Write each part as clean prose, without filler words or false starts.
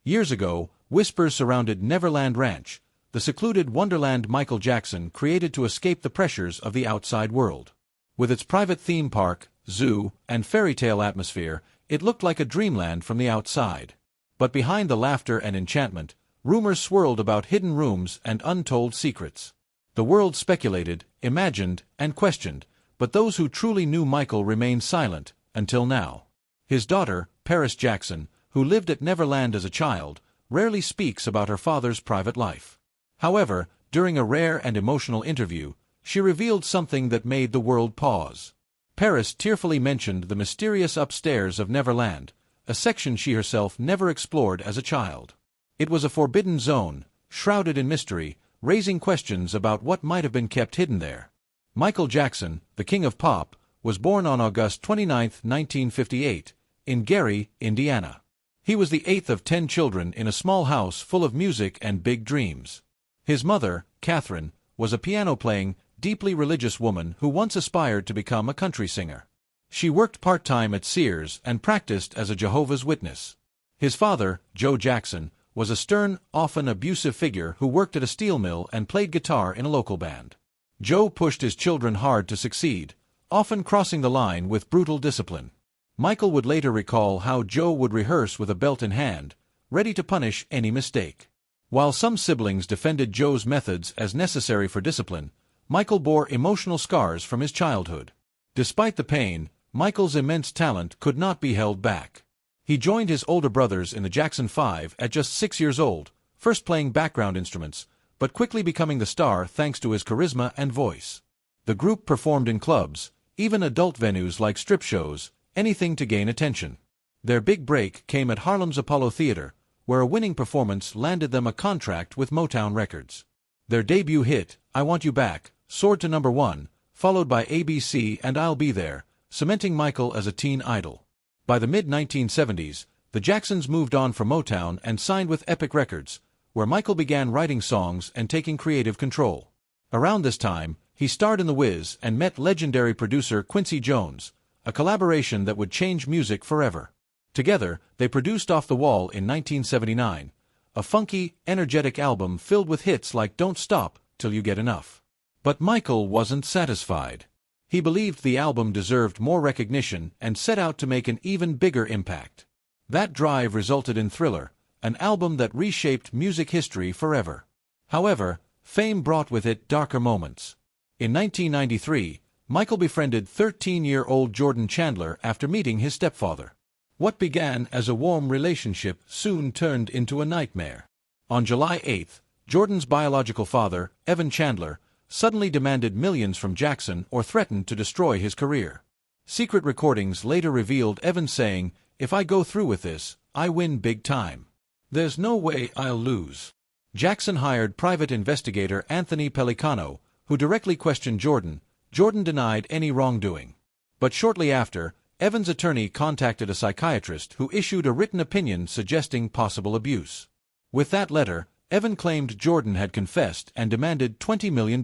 Years ago, whispers surrounded Neverland Ranch, the secluded wonderland Michael Jackson created to escape the pressures of the outside world. With its private theme park, zoo, and fairy tale atmosphere, it looked like a dreamland from the outside. But behind the laughter and enchantment, rumors swirled about hidden rooms and untold secrets. The world speculated, imagined, and questioned, but those who truly knew Michael remained silent, until now. His daughter, Paris Jackson, who lived at Neverland as a child, rarely speaks about her father's private life. However, during a rare and emotional interview, she revealed something that made the world pause. Paris tearfully mentioned the mysterious upstairs of Neverland, a section she herself never explored as a child. It was a forbidden zone, shrouded in mystery, raising questions about what might have been kept hidden there. Michael Jackson, the king of pop, was born on August 29, 1958, in Gary, Indiana. He was the eighth of 10 children in a small house full of music and big dreams. His mother, Catherine, was a piano-playing, deeply religious woman who once aspired to become a country singer. She worked part-time at Sears and practiced as a Jehovah's Witness. His father, Joe Jackson, was a stern, often abusive figure who worked at a steel mill and played guitar in a local band. Joe pushed his children hard to succeed, often crossing the line with brutal discipline. Michael would later recall how Joe would rehearse with a belt in hand, ready to punish any mistake. While some siblings defended Joe's methods as necessary for discipline, Michael bore emotional scars from his childhood. Despite the pain, Michael's immense talent could not be held back. He joined his older brothers in the Jackson 5 at just 6 years old, first playing background instruments, but quickly becoming the star thanks to his charisma and voice. The group performed in clubs, even adult venues like strip shows, anything to gain attention. Their big break came at Harlem's Apollo Theater, where a winning performance landed them a contract with Motown Records. Their debut hit, I Want You Back, soared to number 1, followed by ABC and I'll Be There, cementing Michael as a teen idol. By the mid-1970s, the Jacksons moved on from Motown and signed with Epic Records, where Michael began writing songs and taking creative control. Around this time, he starred in The Wiz and met legendary producer Quincy Jones, a collaboration that would change music forever. Together, they produced Off the Wall in 1979, a funky, energetic album filled with hits like Don't Stop Till You Get Enough. But Michael wasn't satisfied. He believed the album deserved more recognition and set out to make an even bigger impact. That drive resulted in Thriller, an album that reshaped music history forever. However, fame brought with it darker moments. In 1993, Michael befriended 13-year-old Jordan Chandler after meeting his stepfather. What began as a warm relationship soon turned into a nightmare. On July 8, Jordan's biological father, Evan Chandler, suddenly demanded millions from Jackson or threatened to destroy his career. Secret recordings later revealed Evan saying, "If I go through with this, I win big time. There's no way I'll lose." Jackson hired private investigator Anthony Pellicano, who directly questioned Jordan. Jordan denied any wrongdoing. But shortly after, Evan's attorney contacted a psychiatrist who issued a written opinion suggesting possible abuse. With that letter, Evan claimed Jordan had confessed and demanded $20 million.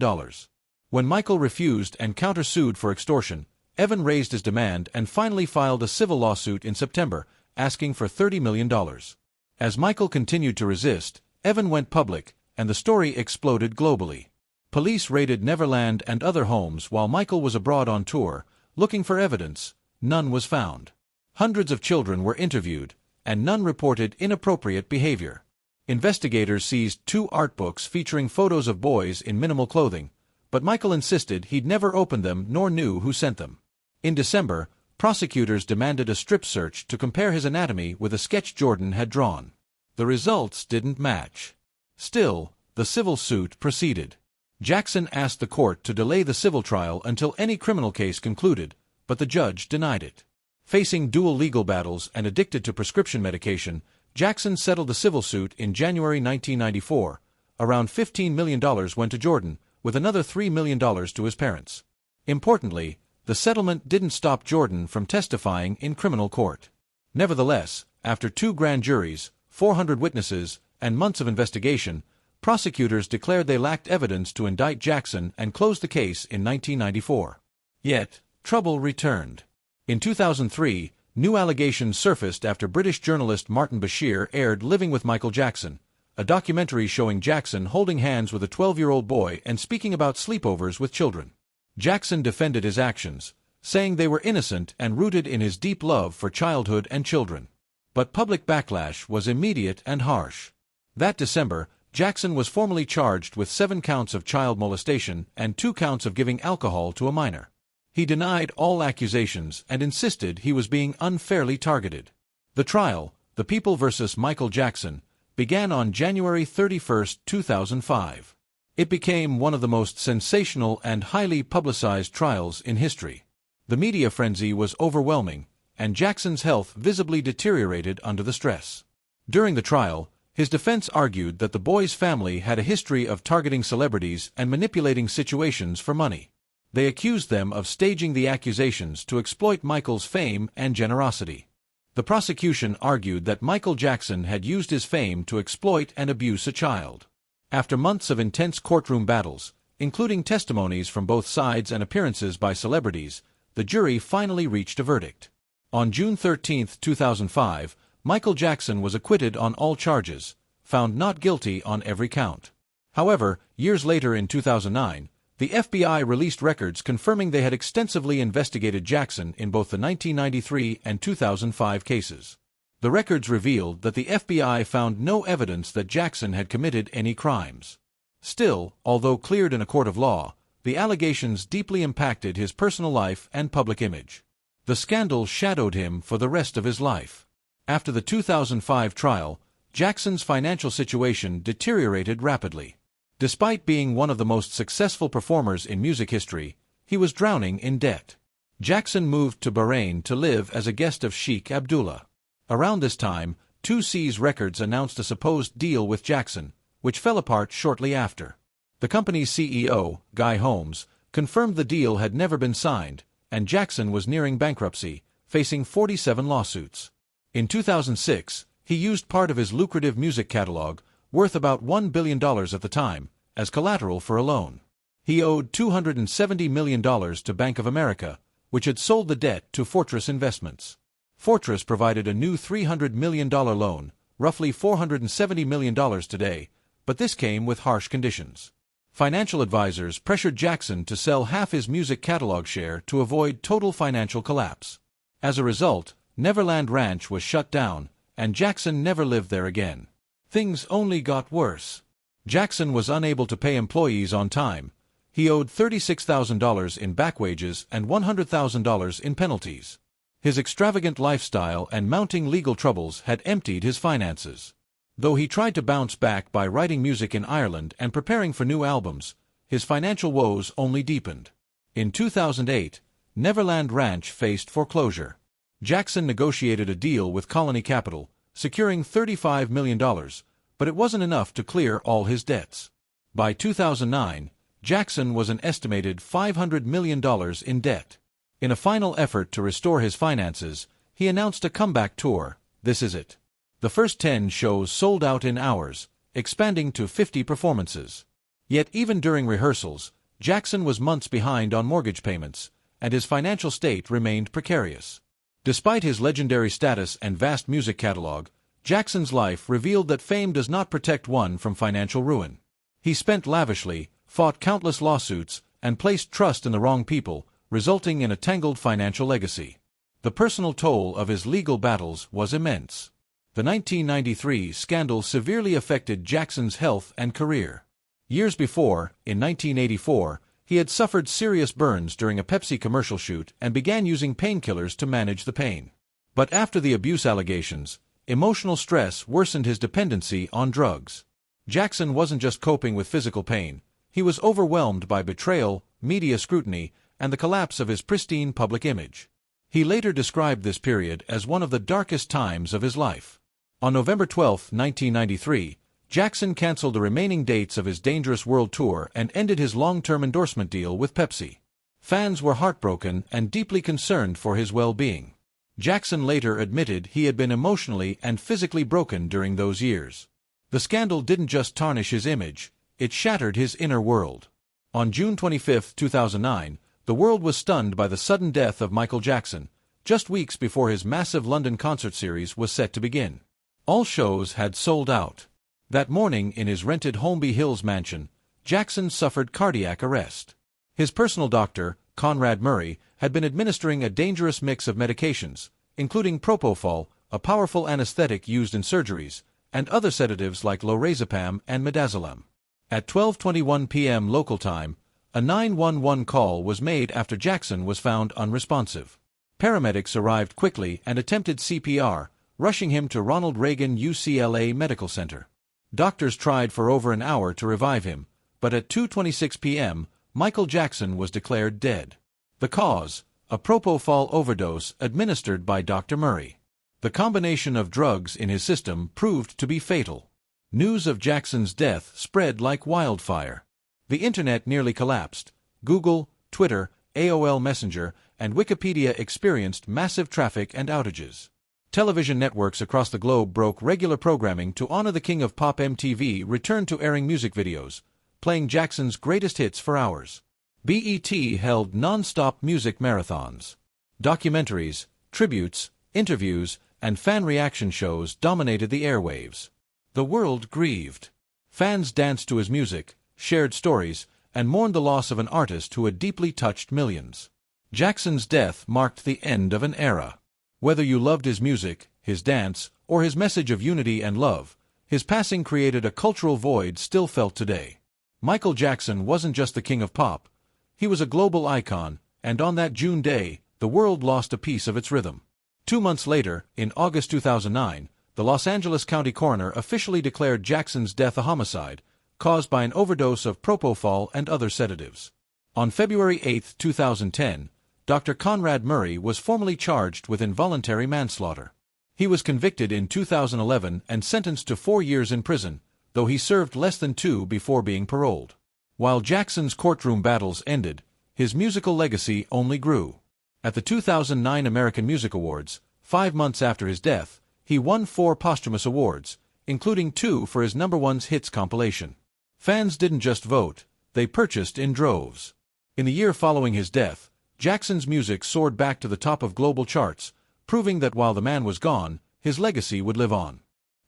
When Michael refused and countersued for extortion, Evan raised his demand and finally filed a civil lawsuit in September, asking for $30 million. As Michael continued to resist, Evan went public, and the story exploded globally. Police raided Neverland and other homes while Michael was abroad on tour, looking for evidence. None was found. Hundreds of children were interviewed, and none reported inappropriate behavior. Investigators seized 2 art books featuring photos of boys in minimal clothing, but Michael insisted he'd never opened them nor knew who sent them. In December, prosecutors demanded a strip search to compare his anatomy with a sketch Jordan had drawn. The results didn't match. Still, the civil suit proceeded. Jackson asked the court to delay the civil trial until any criminal case concluded, but the judge denied it. Facing dual legal battles and addicted to prescription medication, Jackson settled the civil suit in January 1994. Around $15 million went to Jordan, with another $3 million to his parents. Importantly, the settlement didn't stop Jordan from testifying in criminal court. Nevertheless, after 2 grand juries, 400 witnesses, and months of investigation, prosecutors declared they lacked evidence to indict Jackson and closed the case in 1994. Yet, trouble returned. In 2003, New allegations surfaced after British journalist Martin Bashir aired Living with Michael Jackson, a documentary showing Jackson holding hands with a 12-year-old boy and speaking about sleepovers with children. Jackson defended his actions, saying they were innocent and rooted in his deep love for childhood and children. But public backlash was immediate and harsh. That December, Jackson was formally charged with 7 counts of child molestation and 2 counts of giving alcohol to a minor. He denied all accusations and insisted he was being unfairly targeted. The trial, The People vs. Michael Jackson, began on January 31, 2005. It became one of the most sensational and highly publicized trials in history. The media frenzy was overwhelming, and Jackson's health visibly deteriorated under the stress. During the trial, his defense argued that the boy's family had a history of targeting celebrities and manipulating situations for money. They accused them of staging the accusations to exploit Michael's fame and generosity. The prosecution argued that Michael Jackson had used his fame to exploit and abuse a child. After months of intense courtroom battles, including testimonies from both sides and appearances by celebrities, the jury finally reached a verdict. On June 13, 2005, Michael Jackson was acquitted on all charges, found not guilty on every count. However, years later in 2009, the FBI released records confirming they had extensively investigated Jackson in both the 1993 and 2005 cases. The records revealed that the FBI found no evidence that Jackson had committed any crimes. Still, although cleared in a court of law, the allegations deeply impacted his personal life and public image. The scandal shadowed him for the rest of his life. After the 2005 trial, Jackson's financial situation deteriorated rapidly. Despite being one of the most successful performers in music history, he was drowning in debt. Jackson moved to Bahrain to live as a guest of Sheikh Abdullah. Around this time, 2C's Records announced a supposed deal with Jackson, which fell apart shortly after. The company's CEO, Guy Holmes, confirmed the deal had never been signed, and Jackson was nearing bankruptcy, facing 47 lawsuits. In 2006, he used part of his lucrative music catalog, worth about $1 billion at the time, as collateral for a loan. He owed $270 million to Bank of America, which had sold the debt to Fortress Investments. Fortress provided a new $300 million loan, roughly $470 million today, but this came with harsh conditions. Financial advisors pressured Jackson to sell half his music catalog share to avoid total financial collapse. As a result, Neverland Ranch was shut down, and Jackson never lived there again. Things only got worse. Jackson was unable to pay employees on time. He owed $36,000 in back wages and $100,000 in penalties. His extravagant lifestyle and mounting legal troubles had emptied his finances. Though he tried to bounce back by writing music in Ireland and preparing for new albums, his financial woes only deepened. In 2008, Neverland Ranch faced foreclosure. Jackson negotiated a deal with Colony Capital, securing $35 million, but it wasn't enough to clear all his debts. By 2009, Jackson was an estimated $500 million in debt. In a final effort to restore his finances, he announced a comeback tour, This Is It. The first 10 shows sold out in hours, expanding to 50 performances. Yet even during rehearsals, Jackson was months behind on mortgage payments, and his financial state remained precarious. Despite his legendary status and vast music catalog, Jackson's life revealed that fame does not protect one from financial ruin. He spent lavishly, fought countless lawsuits, and placed trust in the wrong people, resulting in a tangled financial legacy. The personal toll of his legal battles was immense. The 1993 scandal severely affected Jackson's health and career. Years before, in 1984, he had suffered serious burns during a Pepsi commercial shoot and began using painkillers to manage the pain. But after the abuse allegations, emotional stress worsened his dependency on drugs. Jackson wasn't just coping with physical pain, he was overwhelmed by betrayal, media scrutiny, and the collapse of his pristine public image. He later described this period as one of the darkest times of his life. On November 12, 1993, Jackson canceled the remaining dates of his Dangerous World Tour and ended his long-term endorsement deal with Pepsi. Fans were heartbroken and deeply concerned for his well-being. Jackson later admitted he had been emotionally and physically broken during those years. The scandal didn't just tarnish his image, it shattered his inner world. On June 25, 2009, the world was stunned by the sudden death of Michael Jackson, just weeks before his massive London concert series was set to begin. All shows had sold out. That morning in his rented Holmby Hills mansion, Jackson suffered cardiac arrest. His personal doctor, Conrad Murray, had been administering a dangerous mix of medications, including propofol, a powerful anesthetic used in surgeries, and other sedatives like lorazepam and midazolam. At 12:21 p.m. local time, a 911 call was made after Jackson was found unresponsive. Paramedics arrived quickly and attempted CPR, rushing him to Ronald Reagan UCLA Medical Center. Doctors tried for over an hour to revive him, but at 2:26 p.m., Michael Jackson was declared dead. The cause: a propofol overdose administered by Dr. Murray. The combination of drugs in his system proved to be fatal. News of Jackson's death spread like wildfire. The internet nearly collapsed. Google, Twitter, AOL Messenger, and Wikipedia experienced massive traffic and outages. Television networks across the globe broke regular programming to honor the king of pop. MTV returned to airing music videos, playing Jackson's greatest hits for hours. BET held non-stop music marathons. Documentaries, tributes, interviews, and fan reaction shows dominated the airwaves. The world grieved. Fans danced to his music, shared stories, and mourned the loss of an artist who had deeply touched millions. Jackson's death marked the end of an era. Whether you loved his music, his dance, or his message of unity and love, his passing created a cultural void still felt today. Michael Jackson wasn't just the king of pop. He was a global icon, and on that June day, the world lost a piece of its rhythm. 2 months later, in August 2009, the Los Angeles County coroner officially declared Jackson's death a homicide, caused by an overdose of propofol and other sedatives. On February 8, 2010, Dr. Conrad Murray was formally charged with involuntary manslaughter. He was convicted in 2011 and sentenced to 4 years in prison, though he served less than 2 before being paroled. While Jackson's courtroom battles ended, his musical legacy only grew. At the 2009 American Music Awards, 5 months after his death, he won 4 posthumous awards, including 2 for his number one hits compilation. Fans didn't just vote, they purchased in droves. In the year following his death, Jackson's music soared back to the top of global charts, proving that while the man was gone, his legacy would live on.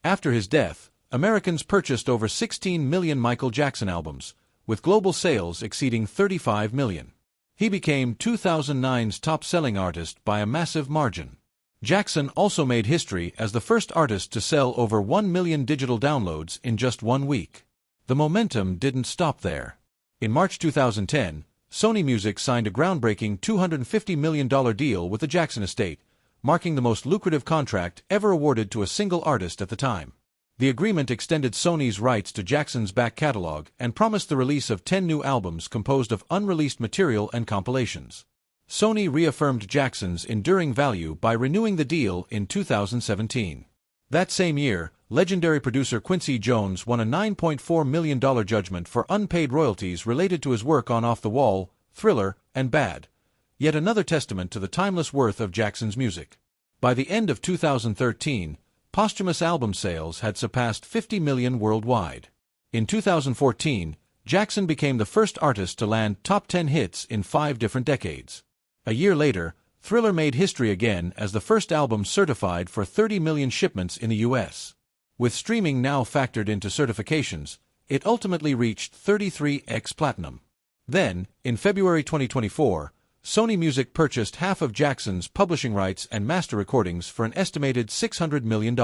After his death, Americans purchased over 16 million Michael Jackson albums, with global sales exceeding 35 million. He became 2009's top-selling artist by a massive margin. Jackson also made history as the first artist to sell over 1 million digital downloads in just 1 week. The momentum didn't stop there. In March 2010, Sony Music signed a groundbreaking $250 million deal with the Jackson estate, marking the most lucrative contract ever awarded to a single artist at the time. The agreement extended Sony's rights to Jackson's back catalog and promised the release of 10 new albums composed of unreleased material and compilations. Sony reaffirmed Jackson's enduring value by renewing the deal in 2017. That same year, legendary producer Quincy Jones won a $9.4 million judgment for unpaid royalties related to his work on Off the Wall, Thriller, and Bad. Yet another testament to the timeless worth of Jackson's music. By the end of 2013, posthumous album sales had surpassed 50 million worldwide. In 2014, Jackson became the first artist to land top 10 hits in 5 different decades. A year later, Thriller made history again as the first album certified for 30 million shipments in the U.S. With streaming now factored into certifications, it ultimately reached 33x platinum. Then, in February 2024, Sony Music purchased half of Jackson's publishing rights and master recordings for an estimated $600 million.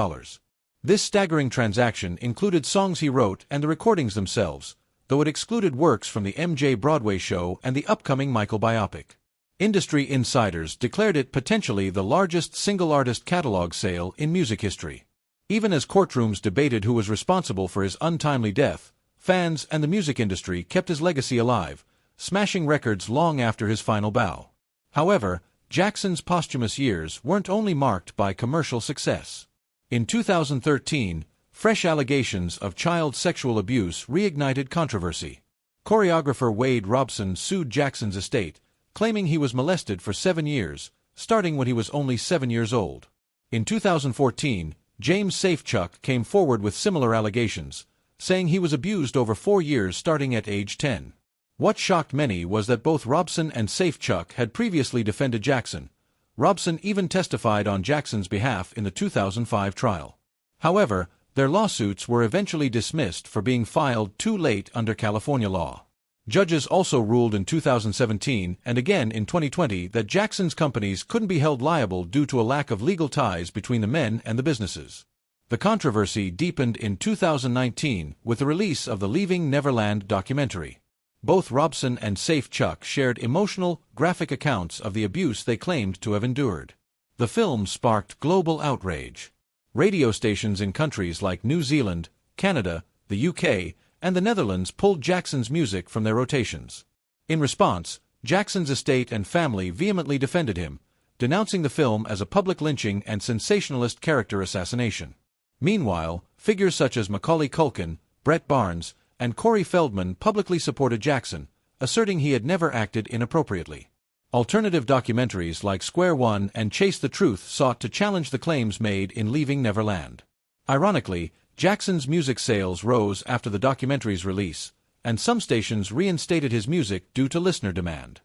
This staggering transaction included songs he wrote and the recordings themselves, though it excluded works from the MJ Broadway show and the upcoming Michael biopic. Industry insiders declared it potentially the largest single-artist catalog sale in music history. Even as courtrooms debated who was responsible for his untimely death, fans and the music industry kept his legacy alive, smashing records long after his final bow. However, Jackson's posthumous years weren't only marked by commercial success. In 2013, fresh allegations of child sexual abuse reignited controversy. Choreographer Wade Robson sued Jackson's estate, claiming he was molested for 7 years, starting when he was only 7 years old. In 2014, James Safechuck came forward with similar allegations, saying he was abused over 4 years starting at age 10. What shocked many was that both Robson and Safechuck had previously defended Jackson, Robson even testified on Jackson's behalf in the 2005 trial. However, their lawsuits were eventually dismissed for being filed too late under California law. Judges also ruled in 2017 and again in 2020 that Jackson's companies couldn't be held liable due to a lack of legal ties between the men and the businesses. The controversy deepened in 2019 with the release of the Leaving Neverland documentary. Both Robson and Safe Chuck shared emotional, graphic accounts of the abuse they claimed to have endured. The film sparked global outrage. Radio stations in countries like New Zealand, Canada, the UK, and the Netherlands pulled Jackson's music from their rotations. In response, Jackson's estate and family vehemently defended him, denouncing the film as a public lynching and sensationalist character assassination. Meanwhile, figures such as Macaulay Culkin, Brett Barnes, and Corey Feldman publicly supported Jackson, asserting he had never acted inappropriately. Alternative documentaries like Square One and Chase the Truth sought to challenge the claims made in Leaving Neverland. Ironically, Jackson's music sales rose after the documentary's release, and some stations reinstated his music due to listener demand.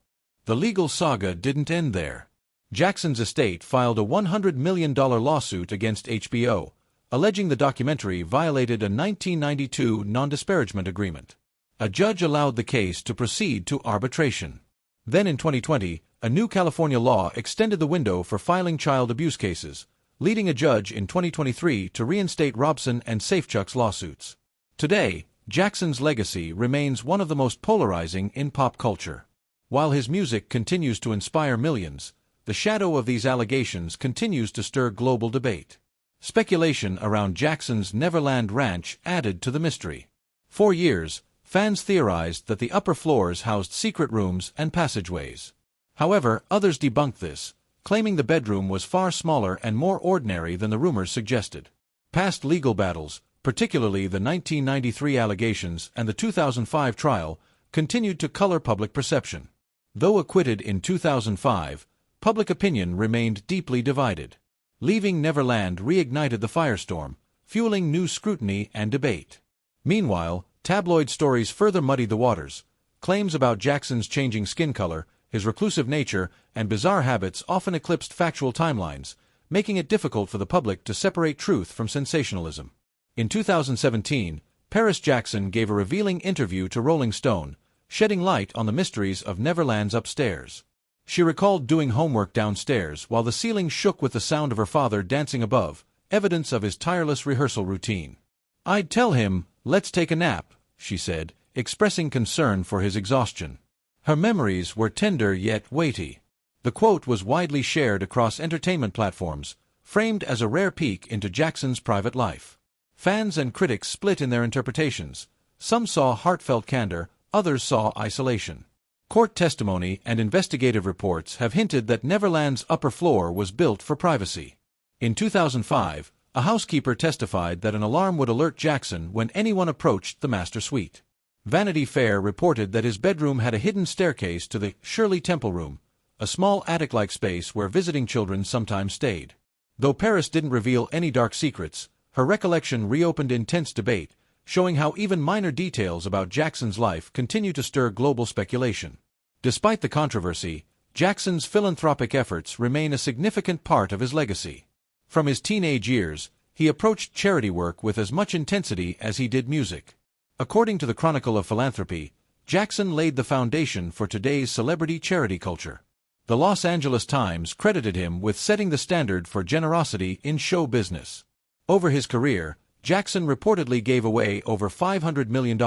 The legal saga didn't end there. Jackson's estate filed a $100 million lawsuit against HBO, alleging the documentary violated a 1992 non-disparagement agreement. A judge allowed the case to proceed to arbitration. Then in 2020, a new California law extended the window for filing child abuse cases, leading a judge in 2023 to reinstate Robson and Safechuck's lawsuits. Today, Jackson's legacy remains one of the most polarizing in pop culture. While his music continues to inspire millions, the shadow of these allegations continues to stir global debate. Speculation around Jackson's Neverland Ranch added to the mystery. For years, fans theorized that the upper floors housed secret rooms and passageways. However, others debunked this, claiming the bedroom was far smaller and more ordinary than the rumors suggested. Past legal battles, particularly the 1993 allegations and the 2005 trial, continued to color public perception. Though acquitted in 2005, public opinion remained deeply divided. Leaving Neverland reignited the firestorm, fueling new scrutiny and debate. Meanwhile, tabloid stories further muddied the waters. Claims about Jackson's changing skin color, his reclusive nature, and bizarre habits often eclipsed factual timelines, making it difficult for the public to separate truth from sensationalism. In 2017, Paris Jackson gave a revealing interview to Rolling Stone, shedding light on the mysteries of Neverland's upstairs. She recalled doing homework downstairs while the ceiling shook with the sound of her father dancing above, evidence of his tireless rehearsal routine. "I'd tell him, 'Let's take a nap,'" she said, expressing concern for his exhaustion. Her memories were tender yet weighty. The quote was widely shared across entertainment platforms, framed as a rare peek into Jackson's private life. Fans and critics split in their interpretations. Some saw heartfelt candor, others saw isolation. Court testimony and investigative reports have hinted that Neverland's upper floor was built for privacy. In 2005, a housekeeper testified that an alarm would alert Jackson when anyone approached the master suite. Vanity Fair reported that his bedroom had a hidden staircase to the Shirley Temple Room, a small attic-like space where visiting children sometimes stayed. Though Paris didn't reveal any dark secrets, her recollection reopened intense debate, showing how even minor details about Jackson's life continue to stir global speculation. Despite the controversy, Jackson's philanthropic efforts remain a significant part of his legacy. From his teenage years, he approached charity work with as much intensity as he did music. According to the Chronicle of Philanthropy, Jackson laid the foundation for today's celebrity charity culture. The Los Angeles Times credited him with setting the standard for generosity in show business. Over his career, Jackson reportedly gave away over $500 million,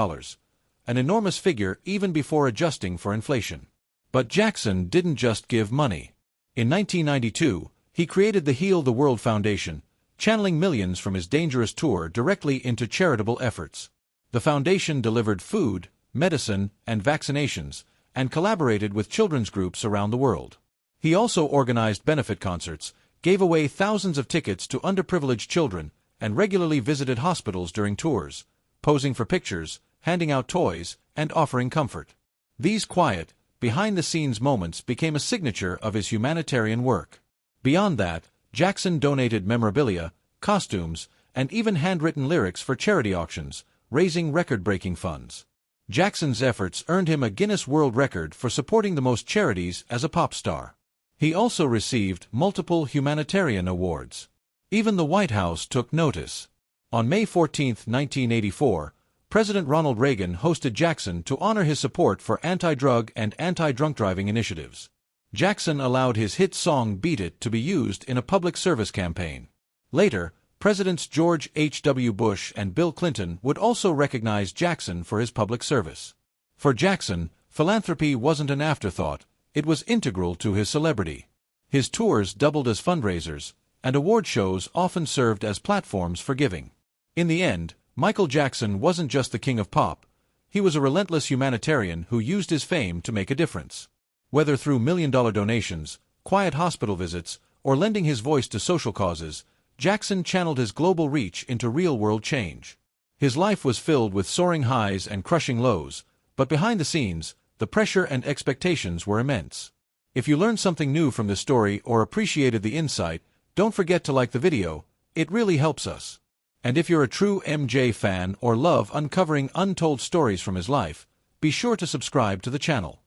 an enormous figure even before adjusting for inflation. But Jackson didn't just give money. In 1992, he created the Heal the World Foundation, channeling millions from his dangerous tour directly into charitable efforts. The foundation delivered food, medicine, and vaccinations, and collaborated with children's groups around the world. He also organized benefit concerts, gave away thousands of tickets to underprivileged children, and regularly visited hospitals during tours, posing for pictures, handing out toys, and offering comfort. These quiet, behind-the-scenes moments became a signature of his humanitarian work. Beyond that, Jackson donated memorabilia, costumes, and even handwritten lyrics for charity auctions, raising record-breaking funds. Jackson's efforts earned him a Guinness World Record for supporting the most charities as a pop star. He also received multiple humanitarian awards. Even the White House took notice. On May 14, 1984, President Ronald Reagan hosted Jackson to honor his support for anti-drug and anti-drunk driving initiatives. Jackson allowed his hit song Beat It to be used in a public service campaign. Later, Presidents George H.W. Bush and Bill Clinton would also recognize Jackson for his public service. For Jackson, philanthropy wasn't an afterthought, it was integral to his celebrity. His tours doubled as fundraisers, and award shows often served as platforms for giving. In the end, Michael Jackson wasn't just the king of pop, he was a relentless humanitarian who used his fame to make a difference. Whether through million-dollar donations, quiet hospital visits, or lending his voice to social causes, Jackson channeled his global reach into real-world change. His life was filled with soaring highs and crushing lows, but behind the scenes, the pressure and expectations were immense. If you learned something new from this story or appreciated the insight, don't forget to like the video, it really helps us. And if you're a true MJ fan or love uncovering untold stories from his life, be sure to subscribe to the channel.